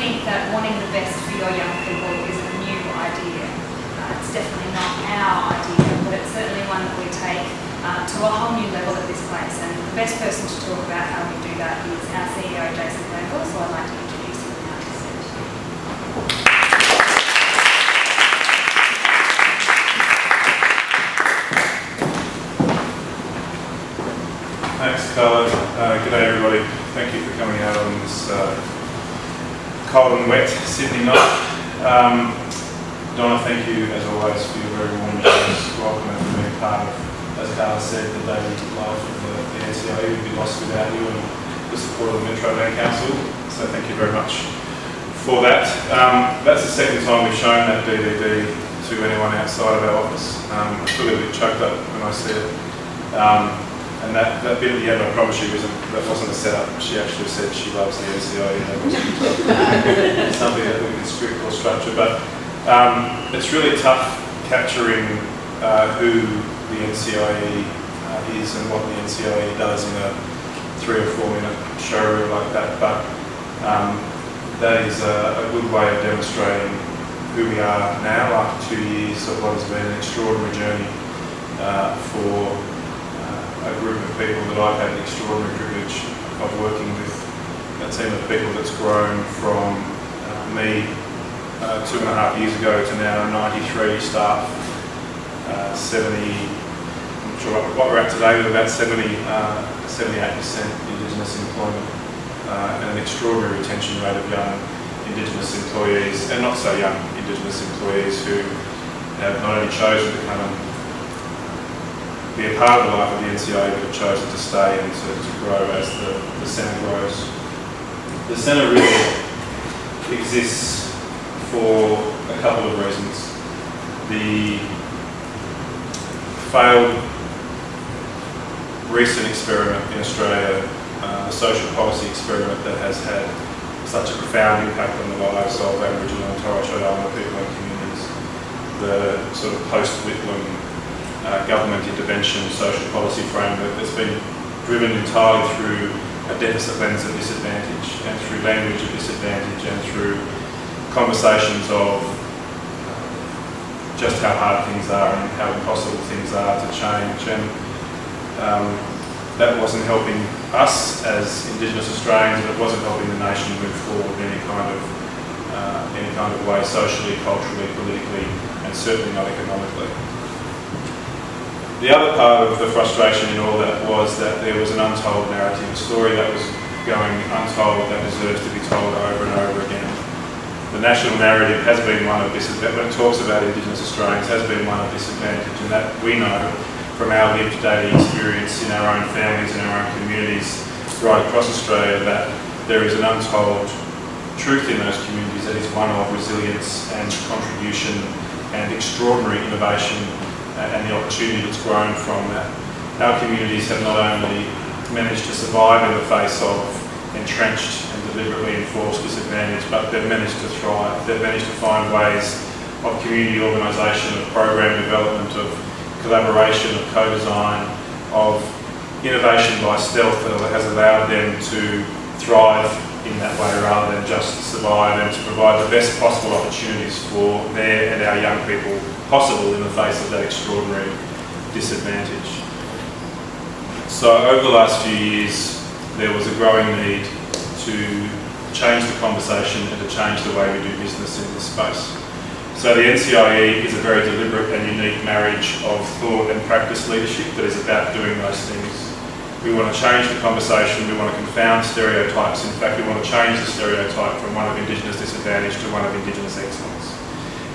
think that wanting the best for your young people is a new idea. It's definitely not our idea, but it's certainly one that we take to a whole new level at this place. And the best person to talk about how we do that is our CEO, Glanville, so I'd like to introduce him now to the Thanks, Carla. G'day everybody. Thank you for coming out on this cold and wet Sydney night. Donna, thank you as always for your very warm welcome and for being part of, as Carla said, the daily life of the NCIE. We'd be lost without you and the support of the Metro Land Council. So thank you very much for that. That's the second time we've shown that DVD to anyone outside of our office. I feel a bit choked up when I see it. And that bit at the end, I promise you, that wasn't a setup. She actually said she loves the NCIE, and that wasn't something that we can script or structure. But it's really tough capturing who the NCIE is and what the NCIE does in a 3 or 4 minute showreel like that. But that is a good way of demonstrating who we are now after 2 years of what has been an extraordinary journey for a group of people that I've had the extraordinary privilege of working with, a team of people that's grown from me 2.5 years ago to now 93 staff, 70, I'm not sure what we're at today, with about 78% Indigenous employment and an extraordinary retention rate of young Indigenous employees, and not so young Indigenous employees who have not only chosen to come and be a part of the life of the NCIE, but have chosen to stay and to grow as the centre grows. The centre really exists for a couple of reasons. The failed recent experiment in Australia, the social policy experiment that has had such a profound impact on the lives of Aboriginal and Torres Strait Islander people and communities, the sort of post-Whitlam government intervention social policy framework that's been driven entirely through a deficit lens of disadvantage and through language of disadvantage and through conversations of just how hard things are and how impossible things are to change. And that wasn't helping us as Indigenous Australians, but it wasn't helping the nation move forward in any kind of way, socially, culturally, politically, and certainly not economically. The other part of the frustration in all that was that there was an untold narrative, a story that was going untold that deserves to be told over and over again. The national narrative has been one of disadvantage, when it talks about Indigenous Australians, has been one of disadvantage, and that we know from our lived daily experience in our own families and our own communities right across Australia that there is an untold truth in those communities that is one of resilience and contribution and extraordinary innovation and the opportunity that's grown from that. Our communities have not only managed to survive in the face of entrenched and deliberately enforced disadvantage, but they've managed to thrive. They've managed to find ways of community organisation, of program development, of collaboration, of co-design, of innovation by stealth that has allowed them to thrive in that way rather than just survive, and to provide the best possible opportunities for their and our young people possible in the face of that extraordinary disadvantage. So over the last few years, there was a growing need to change the conversation and to change the way we do business in this space. So the NCIE is a very deliberate and unique marriage of thought and practice leadership that is about doing those things. We want to change the conversation, we want to confound stereotypes. In fact, we want to change the stereotype from one of Indigenous disadvantage to one of Indigenous excellence.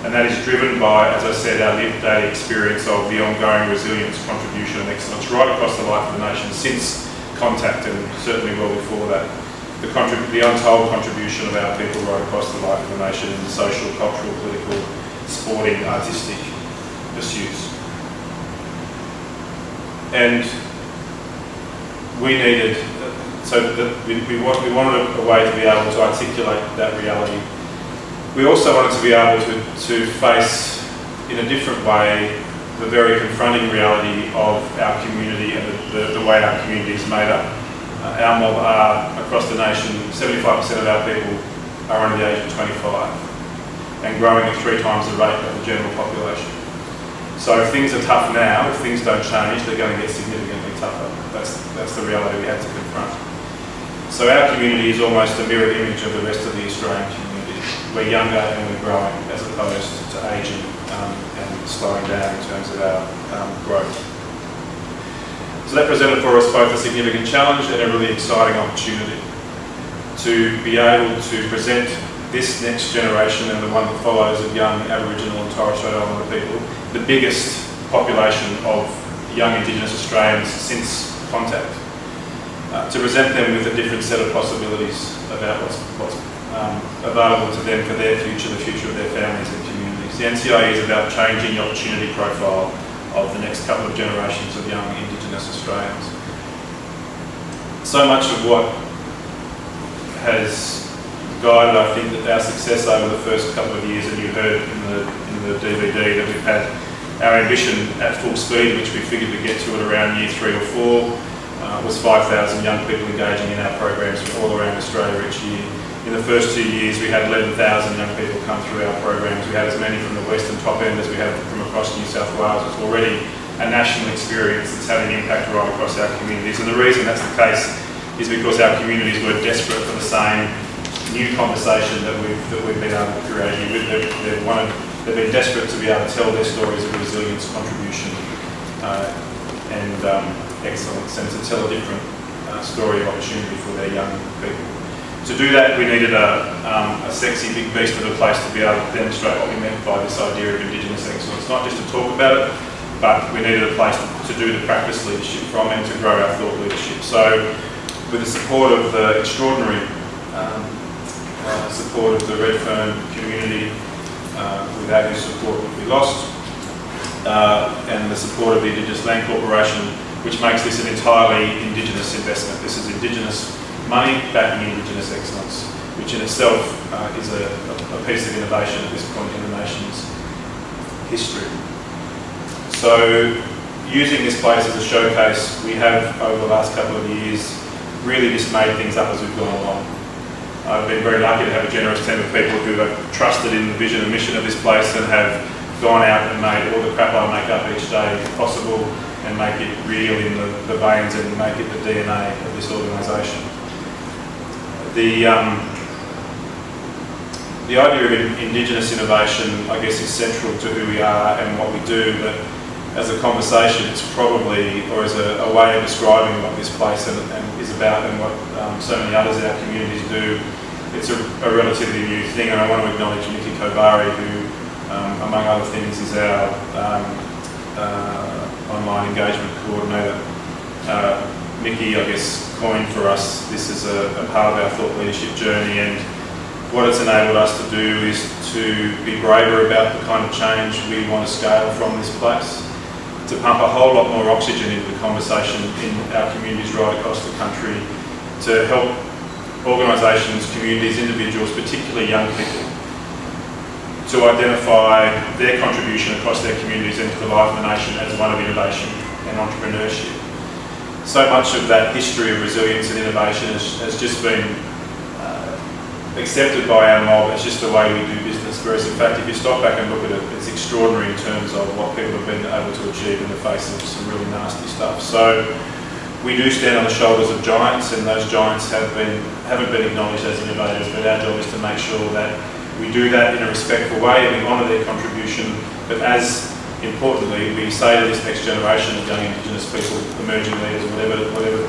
And that is driven by, as I said, our lived daily experience of the ongoing resilience, contribution and excellence right across the life of the nation since contact, and certainly well before that. The untold contribution of our people right across the life of the nation in the social, cultural, political, sporting, artistic pursuits. And we needed, we wanted a way to be able to articulate that reality. We also wanted to be able to face in a different way the very confronting reality of our community and the way our community is made up. Our mob are, across the nation, 75% of our people are under the age of 25 and growing at 3 times the rate of the general population. So if things are tough now, if things don't change, they're going to get significantly tougher. That's the reality we have to confront. So our community is almost a mirror image of the rest of the Australian community. We're younger and we're growing as opposed to ageing and slowing down in terms of our growth. So that presented for us both a significant challenge and a really exciting opportunity to be able to present this next generation and the one that follows of young Aboriginal and Torres Strait Islander people, the biggest population of young Indigenous Australians since contact, to present them with a different set of possibilities about what's available to them for their future, the future of their families and communities. The NCIE is about changing the opportunity profile of the next couple of generations of young Indigenous Australians. So much of what has guided, I think, that our success over the first couple of years, and you heard in the DVD that we've had our ambition at full speed, which we figured we'd get to at around year 3 or 4, was 5,000 young people engaging in our programs from all around Australia each year. In the first 2 years, we had 11,000 young people come through our programs. We had as many from the western top end as we had from across New South Wales. It's already a national experience that's having impact right across our communities. And the reason that's the case is because our communities were desperate for the same new conversation that we've been able to create here. They've been desperate to be able to tell their stories of resilience, contribution, and excellence, and to tell a different story of opportunity for their young people. To do that, we needed a sexy big beast of a place to be able to demonstrate what we meant by this idea of Indigenous excellence. Not just to talk about it, but we needed a place to do the practice leadership from and to grow our thought leadership. So, with the support of the extraordinary support of the Redfern community, without whose support we lost, and the support of the Indigenous Land Corporation, which makes this an entirely Indigenous investment. This is Indigenous money backing Indigenous excellence, which in itself is a piece of innovation at this point in the nation's history. So, using this place as a showcase, we have over the last couple of years really just made things up as we've gone along. I've been very lucky to have a generous team of people who have trusted in the vision and mission of this place and have gone out and made all the crap I make up each day possible and make it real in the veins and make it the DNA of this organisation. The idea of Indigenous innovation, I guess, is central to who we are and what we do, but as a conversation, it's probably, or as a way of describing what this place and is about and what so many others in our communities do, it's a relatively new thing. And I want to acknowledge Nikki Kobari, who, among other things, is our online engagement coordinator. Nikki, I guess, coined for us, this is a part of our thought leadership journey, and what it's enabled us to do is to be braver about the kind of change we want to scale from this place, to pump a whole lot more oxygen into the conversation in our communities right across the country, to help organisations, communities, individuals, particularly young people, to identify their contribution across their communities and to the life of the nation as one of innovation and entrepreneurship. So much of that history of resilience and innovation has just been accepted by our mob. It's just the way we do business, whereas in fact if you stop back and look at it, it's extraordinary in terms of what people have been able to achieve in the face of some really nasty stuff. So we do stand on the shoulders of giants, and those giants haven't been acknowledged as innovators, but our job is to make sure that we do that in a respectful way and we honour their contribution, but as importantly we say to this next generation of young Indigenous people, emerging leaders, whatever the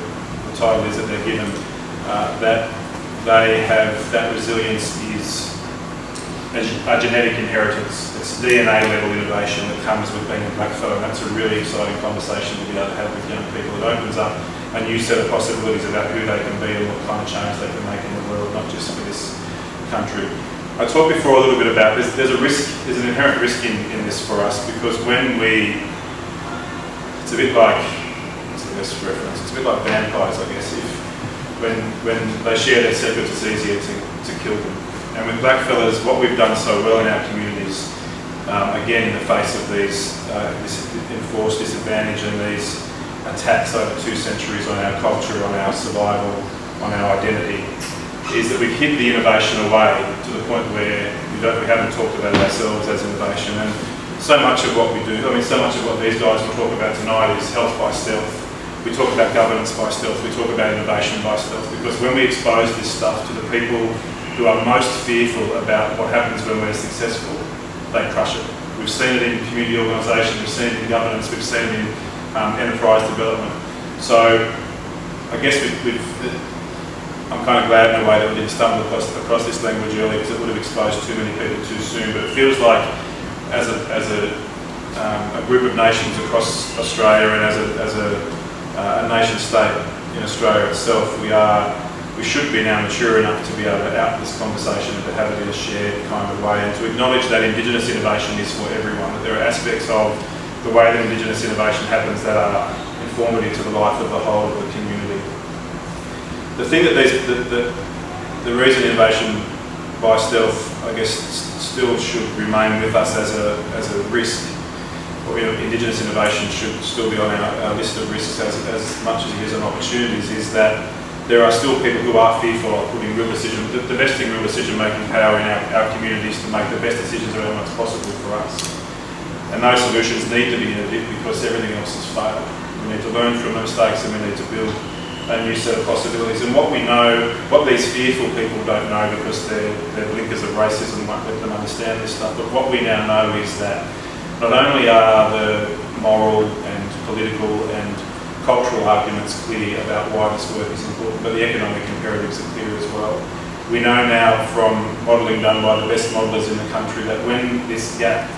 title is that they're given, that they have, that resilience is a genetic inheritance. It's DNA level innovation that comes with being a blackfellow, and that's a really exciting conversation to be able to have with young people. It opens up a new set of possibilities about who they can be and what kind of change they can make in the world, not just for this country. I talked before a little bit about this. There's an inherent risk in this for us, because when it's a bit like, it's the best reference, it's a bit like vampires, I guess. When they share their secrets, it's easier to kill them. And with blackfellas, what we've done so well in our communities, again in the face of this enforced disadvantage and these attacks over 2 centuries on our culture, on our survival, on our identity, is that we've hid the innovation away to the point where we haven't talked about it ourselves as innovation. And so much of what we do, I mean, so much of what these guys will talk about tonight is health by stealth. We talk about governance by stealth, we talk about innovation by stealth, because when we expose this stuff to the people who are most fearful about what happens when we're successful, they crush it. We've seen it in community organisation, we've seen it in governance, we've seen it in enterprise development. So I guess I'm kind of glad in a way that we didn't stumble across this language early, because it would have exposed too many people too soon. But it feels like as a group of nations across Australia and as a nation state in Australia itself, we should be now mature enough to be able to out this conversation and to have it in a shared kind of way, and to acknowledge that Indigenous innovation is for everyone, that there are aspects of the way that Indigenous innovation happens that are informative to the life of the whole of the community. The thing that the reason innovation by stealth, I guess, still should remain with us as a risk, or Indigenous innovation should still be on our list of risks as much as it is on opportunities, is that there are still people who are fearful of putting divesting real decision-making power in our communities to make the best decisions around what's possible for us. And those solutions need to be innovative because everything else has failed. We need to learn from the mistakes, and we need to build a new set of possibilities. And what we know, what these fearful people don't know, because their blinkers of racism won't let them understand this stuff, but what we now know is that not only are the moral and political and cultural arguments clear about why this work is important, but the economic imperatives are clear as well. We know now from modelling done by the best modellers in the country that when this gap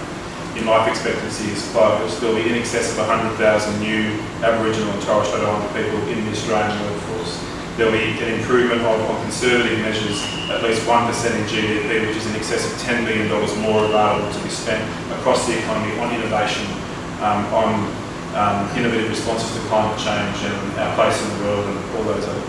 in life expectancy is closed, there will be in excess of 100,000 new Aboriginal and Torres Strait Islander people in the Australian workforce. There will be an improvement on conservative measures, at least 1% in GDP, which is in excess of $10 billion more available to be spent across the economy on innovation, on innovative responses to climate change and our place in the world and all those other